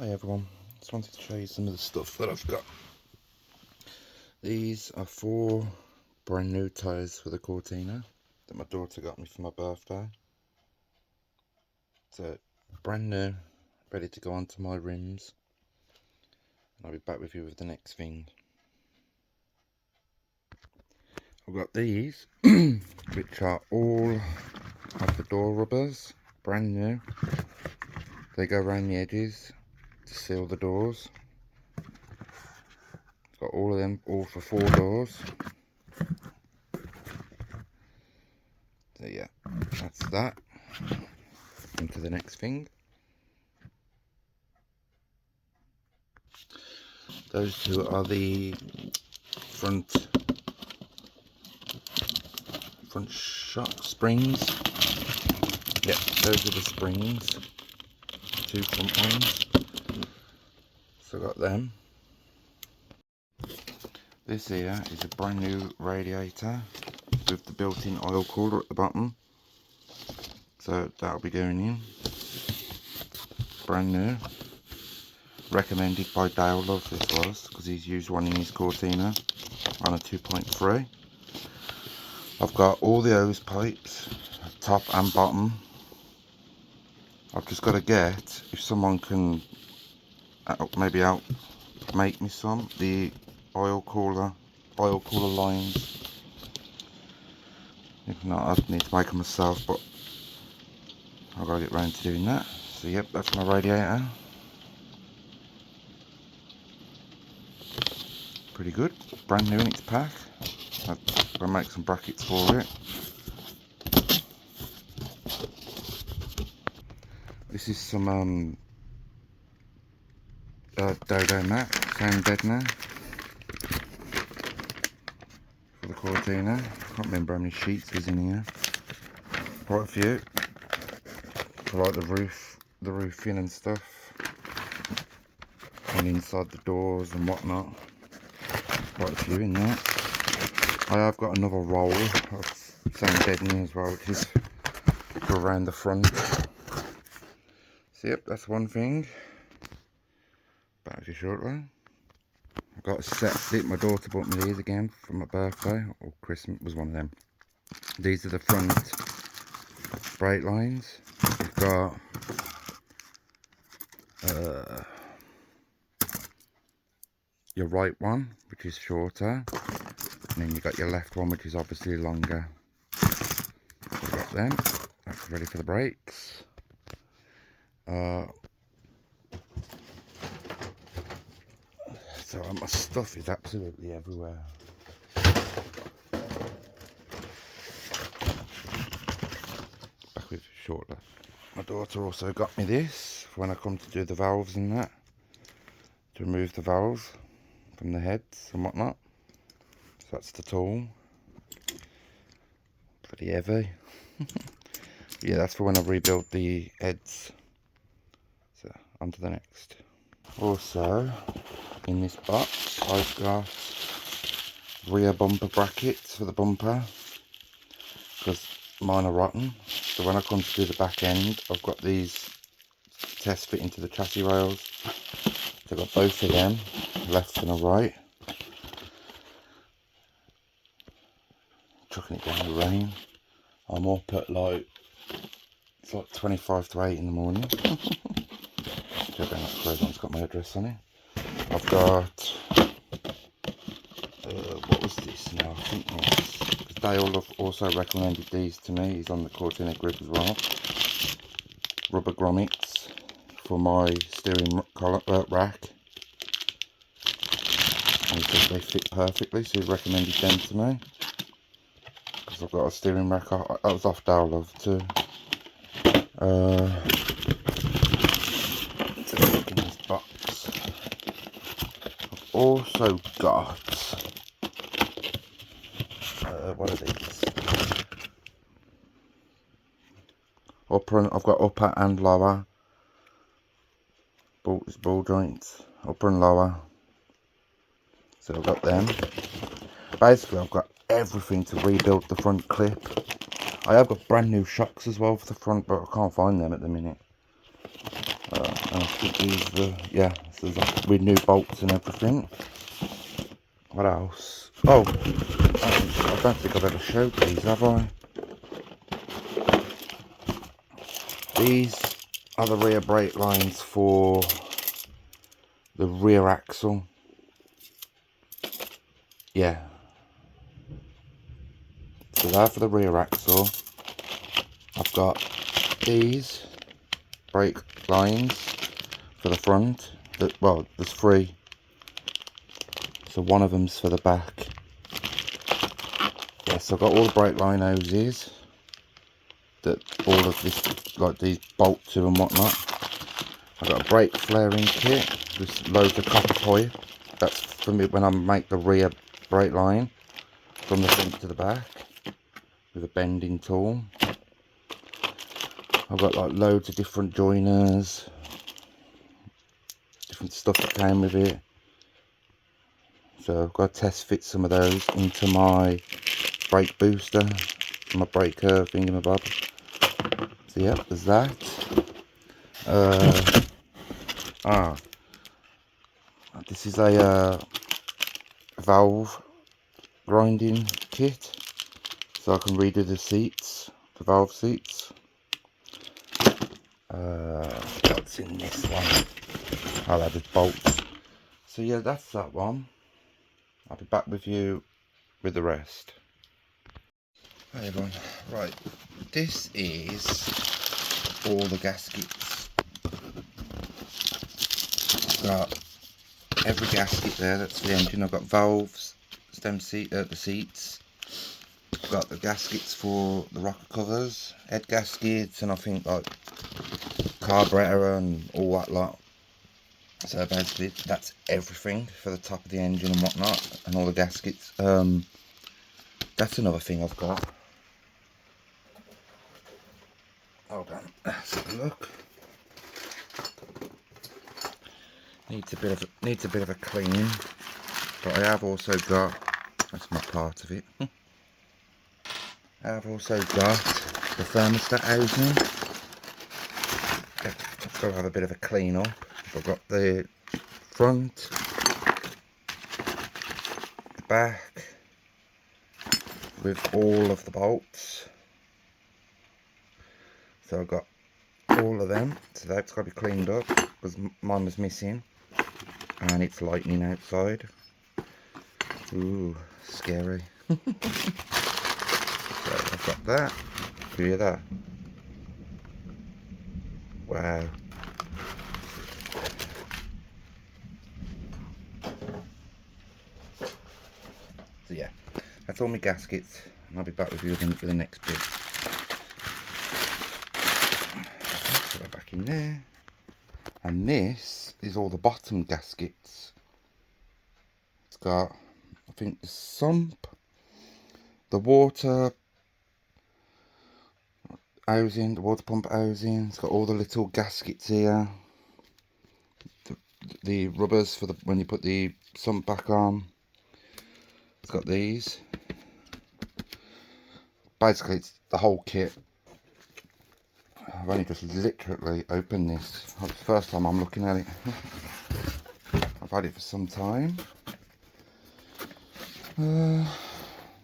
Hi everyone, just wanted to show you some of the stuff that I've got. These are 4 brand new tyres for the Cortina that my daughter got me for my birthday. So brand new, ready to go onto my rims. And I'll be back with you with the next thing. I've got these, which are all of the door rubbers, brand new. They go around the edges to seal the doors. Got all of them, all for 4 doors. So yeah, that's that. Into the next thing. Those 2 are the front shock springs. Yep, those are the springs. 2 front ones. So I got them. This here is a brand new radiator with the built-in oil cooler at the bottom. So that'll be going in. Brand new. Recommended by Dale Love, this was, because he's used one in his Cortina on a 2.3. I've got all the hose pipes, top and bottom. I've just got to get, if someone can maybe help make me some, the oil cooler lines. If not, I'd need to make them myself, but I've got to get round to doing that. So yep, that's my radiator. Pretty good, brand new in its pack. I'll make some brackets for it. This is some Dodo mat, sound deadener for the Cortina. Can't remember how many sheets there's in here. Quite a few. I like the roofing and stuff, and inside the doors and whatnot. Quite a few in there. I have got another roll of sound deadening as well, which is for around the front. So yep, that's one thing. Back with you shortly. I've got a set stick. My daughter bought me these again for my birthday, or Christmas was one of them. These are the front brake lines. You've got your right one, which is shorter, and then you got your left one, which is obviously longer. We've got them. That's ready for the brakes. So my stuff is absolutely everywhere. Back with you shortly. My daughter also got me this for when I come to do the valves and that, to remove the valves from the heads and whatnot. So that's the tool. Pretty heavy. Yeah, that's for when I rebuilt the heads. So on to the next. Also in this box I've got rear bumper brackets for the bumper, because mine are rotten. So when I come to do the back end, I've got these test fit into the chassis rails. So I've got both of them, left and a right. Chucking it down the rain. I'm up at it's like 25 to 8 in the morning. It's got my address on it. I've got what was this now? I think this, because Dale also recommended these to me. He's on the Cortina group as well. Rubber grommets for my steering rack. And they fit perfectly, so he recommended them to me. Because I've got a steering rack. That was off Dale Love too. Let's have a look in this box. I've also got what are these? I've got upper and lower ball joints, upper and lower. So I've got them. Basically, I've got everything to rebuild the front clip. I have got brand new shocks as well for the front, but I can't find them at the minute. And I think these were, yeah, so like with new bolts and everything. What else? Oh, I don't think I've ever showed these, have I? These are the rear brake lines for the rear axle. Yeah. So they're for the rear axle. I've got these brake lines for the front. Well, there's 3. So one of them's for the back. Yeah, so I've got all the brake line hoses that all of this, like these bolt to and whatnot. I've got a brake flaring kit with loads of copper pipe. That's for me when I make the rear brake line from the front to the back with a bending tool. I've got like loads of different joiners, different stuff that came with it. So I've got to test fit some of those into my brake booster, my brake curve thingamabob. So yeah, there's that. This is a valve grinding kit, so I can redo the seats, the valve seats. What's in this one? I'll add the bolts. So yeah, that's that one. I'll be back with you with the rest. Hi everyone. Right, this is all the gaskets. Got every gasket there, that's the engine. I've got valves, stem seat, the seats. I've got the gaskets for the rocker covers, head gaskets, and I think like carburetor and all that lot. So basically that's everything for the top of the engine and whatnot, and all the gaskets. That's another thing I've got. Hold on, let's have a look. Needs a bit of a clean, but I have also got, that's not part of it. I have also got the thermostat housing. I've got to have a bit of a clean up. I've got the front, the back, with all of the bolts. So I've got all of them, so that's got to be cleaned up because mine was missing, and it's lightning outside. Ooh, scary. So I've got that. Do you hear that? Wow. So yeah, that's all my gaskets, and I'll be back with you for the next bit. Put that back in there. And this is all the bottom gaskets. It's got, I think, the sump, the water housing, the water pump housing. It's got all the little gaskets here. The rubbers for the when you put the sump back on. It's got these. Basically, it's the whole kit. I've only just literally opened this. It's the first time I'm looking at it. I've had it for some time.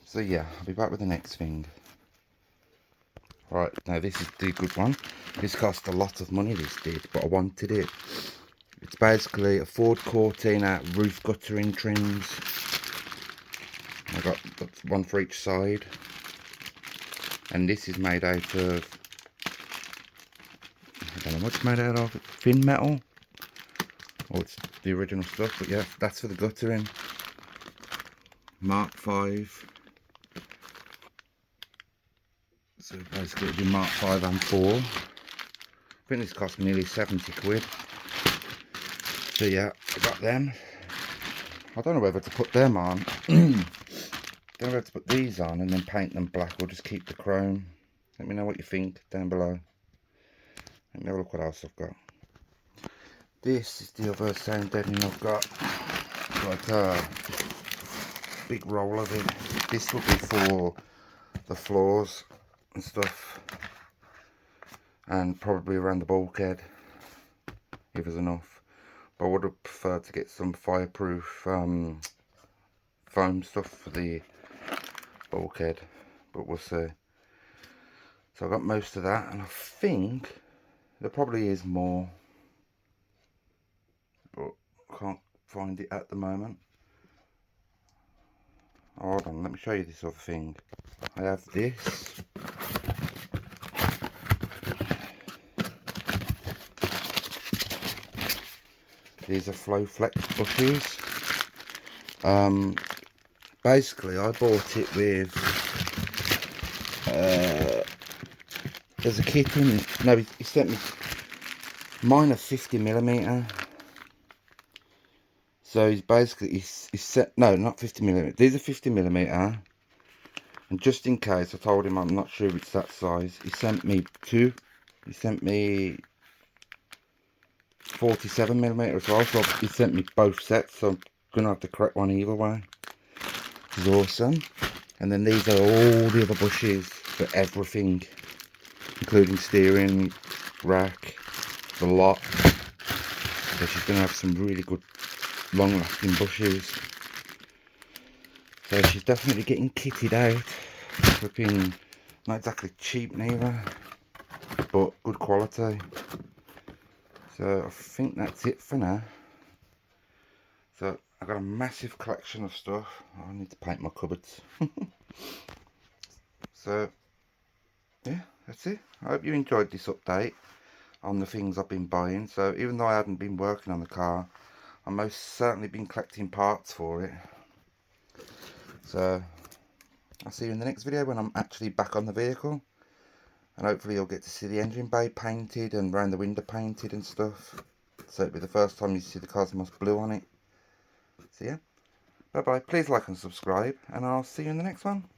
So yeah, I'll be back with the next thing. Right, now this is the good one. This cost a lot of money, this did, but I wanted it. It's basically a Ford Cortina roof guttering trims. I got one for each side. And this is made out of, I don't know what it's made out of, thin metal. Or it's the original stuff, but yeah, that's for the guttering. Mark 5. So basically it'll be Mark 5 and 4. I think this cost nearly 70 quid. So yeah, I got them. I don't know whether to put them on. Don't know whether to put these on and then paint them black or just keep the chrome. Let me know what you think down below. Let me have a look what else I've got. This is the other sound deadening I've got. Like a big roll of it. This will be for the floors and stuff. And probably around the bulkhead. if there's enough. But I would have preferred to get some fireproof foam stuff for the bulkhead, but we'll see. So I got most of that, and I think there probably is more, but I can't find it at the moment. Oh, hold on, let me show you this other thing. I have this. These are Flow Flex bushes. Basically I bought it with there's a kit in it. No, he sent me mine are 50mm. So he's basically he's set, no, not 50mm, these are 50mm, and just in case, I told him I'm not sure it's that size, he sent me 47mm as well, so he sent me both sets, so I'm gonna have the correct one either way, which is awesome. And then these are all the other bushes for everything, including steering rack, the lot. So she's gonna have some really good long lasting bushes. So she's definitely getting kitted out. Flipping, not exactly cheap neither, but good quality. So I think that's it for now. So I've got a massive collection of stuff. I need to paint my cupboards. So yeah, that's it. I hope you enjoyed this update on the things I've been buying. So even though I haven't been working on the car, I've most certainly been collecting parts for it. So I'll see you in the next video when I'm actually back on the vehicle, and hopefully you'll get to see the engine bay painted and around the window painted and stuff. So it'll be the first time you see the Cosmos blue on it. So yeah, bye bye, please like and subscribe, and I'll see you in the next one.